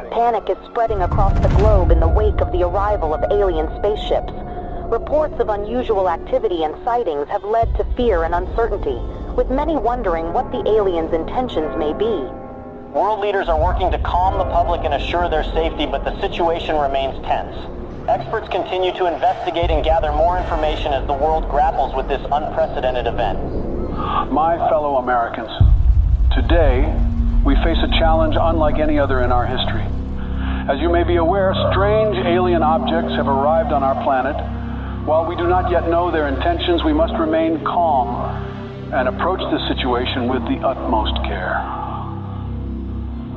Panic is spreading across the globe in the wake of the arrival of alien spaceships. Reports of unusual activity and sightings have led to fear and uncertainty, with many wondering what the aliens' intentions may be. World leaders are working to calm the public and assure their safety, but the situation remains tense. Experts continue to investigate and gather more information as the world grapples with this unprecedented event. My fellow Americans, today we face a challenge unlike any other in our history. As you may be aware, strange alien objects have arrived on our planet. While we do not yet know their intentions, we must remain calm and approach this situation with the utmost care.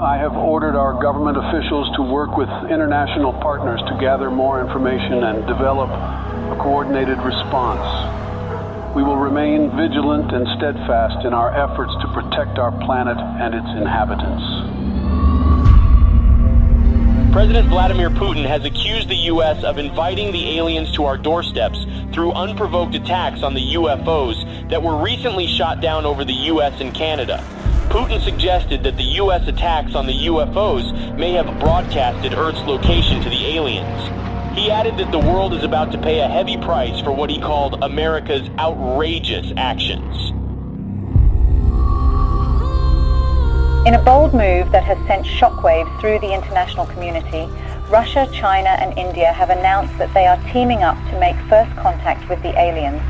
I have ordered our government officials to work with international partners to gather more information and develop a coordinated response. We will remain vigilant and steadfast in our efforts to protect our planet and its inhabitants. President Vladimir Putin has accused the U.S. of inviting the aliens to our doorsteps through unprovoked attacks on the UFOs that were recently shot down over the U.S. and Canada. Putin suggested that the U.S. attacks on the UFOs may have broadcasted Earth's location to the aliens. He added that the world is about to pay a heavy price for what he called America's outrageous actions. In a bold move that has sent shockwaves through the international community, Russia, China and India have announced that they are teaming up to make first contact with the aliens.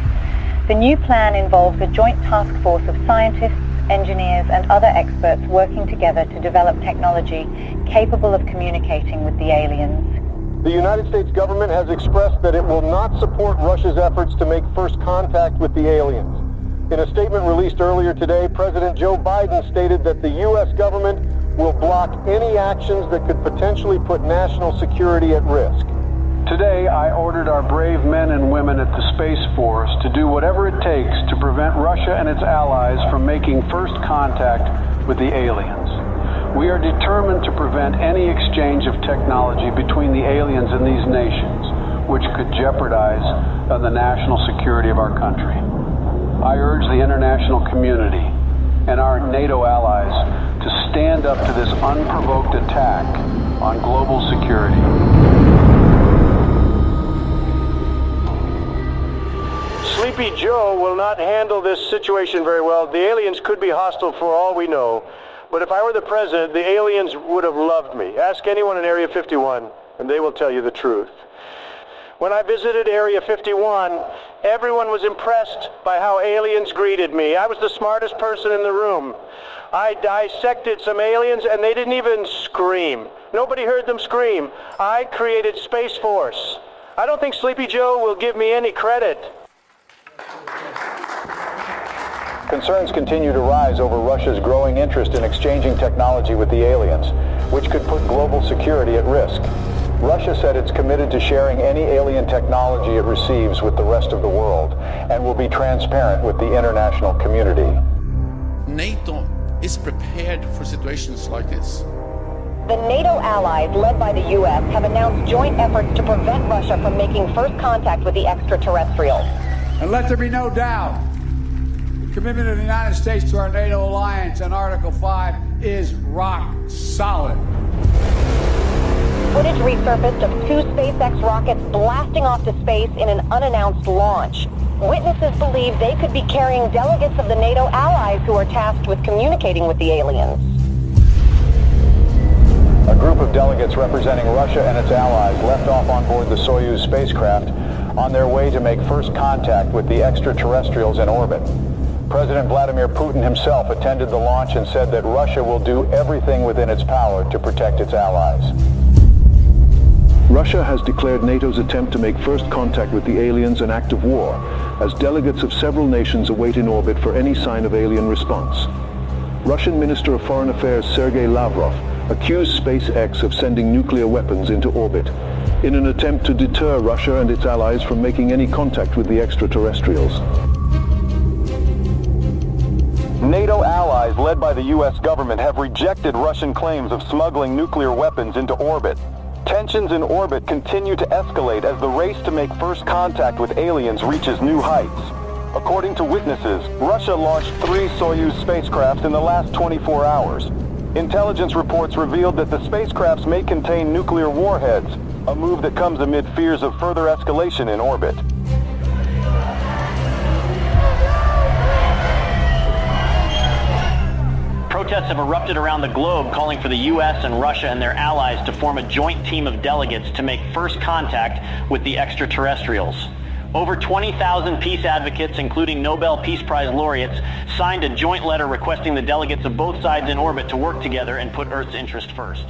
The new plan involves a joint task force of scientists, engineers and other experts working together to develop technology capable of communicating with the aliens. The United States government has expressed that it will not support Russia's efforts to make first contact with the aliens. In a statement released earlier today, President Joe Biden stated that the U.S. government will block any actions that could potentially put national security at risk. Today, I ordered our brave men and women at the Space Force to do whatever it takes to prevent Russia and its allies from making first contact with the aliens. We are determined to prevent any exchange of technology between the aliens and these nations, which could jeopardize the national security of our country. I urge the international community and our NATO allies to stand up to this unprovoked attack on global security. Sleepy Joe will not handle this situation very well. The aliens could be hostile for all we know. But if I were the president, the aliens would have loved me. Ask anyone in Area 51, and they will tell you the truth. When I visited Area 51, everyone was impressed by how aliens greeted me. I was the smartest person in the room. I dissected some aliens, and they didn't even scream. Nobody heard them scream. I created Space Force. I don't think Sleepy Joe will give me any credit. Concerns continue to rise over Russia's growing interest in exchanging technology with the aliens, which could put global security at risk. Russia said it's committed to sharing any alien technology it receives with the rest of the world and will be transparent with the international community. NATO is prepared for situations like this. The NATO allies, led by the U.S., have announced joint efforts to prevent Russia from making first contact with the extraterrestrials. And let there be no doubt, the commitment of the United States to our NATO alliance and Article 5 is rock solid. Footage resurfaced of 2 SpaceX rockets blasting off to space in an unannounced launch. Witnesses believe they could be carrying delegates of the NATO allies who are tasked with communicating with the aliens. A group of delegates representing Russia and its allies left off on board the Soyuz spacecraft on their way to make first contact with the extraterrestrials in orbit. President Vladimir Putin himself attended the launch and said that Russia will do everything within its power to protect its allies. Russia has declared NATO's attempt to make first contact with the aliens an act of war, as delegates of several nations await in orbit for any sign of alien response. Russian Minister of Foreign Affairs Sergei Lavrov accused SpaceX of sending nuclear weapons into orbit in an attempt to deter Russia and its allies from making any contact with the extraterrestrials. NATO allies led by the U.S. government have rejected Russian claims of smuggling nuclear weapons into orbit. Tensions in orbit continue to escalate as the race to make first contact with aliens reaches new heights. According to witnesses, Russia launched 3 Soyuz spacecraft in the last 24 hours. Intelligence reports revealed that the spacecrafts may contain nuclear warheads, a move that comes amid fears of further escalation in orbit. Protests have erupted around the globe calling for the U.S. and Russia and their allies to form a joint team of delegates to make first contact with the extraterrestrials. Over 20,000 peace advocates, including Nobel Peace Prize laureates, signed a joint letter requesting the delegates of both sides in orbit to work together and put Earth's interest first.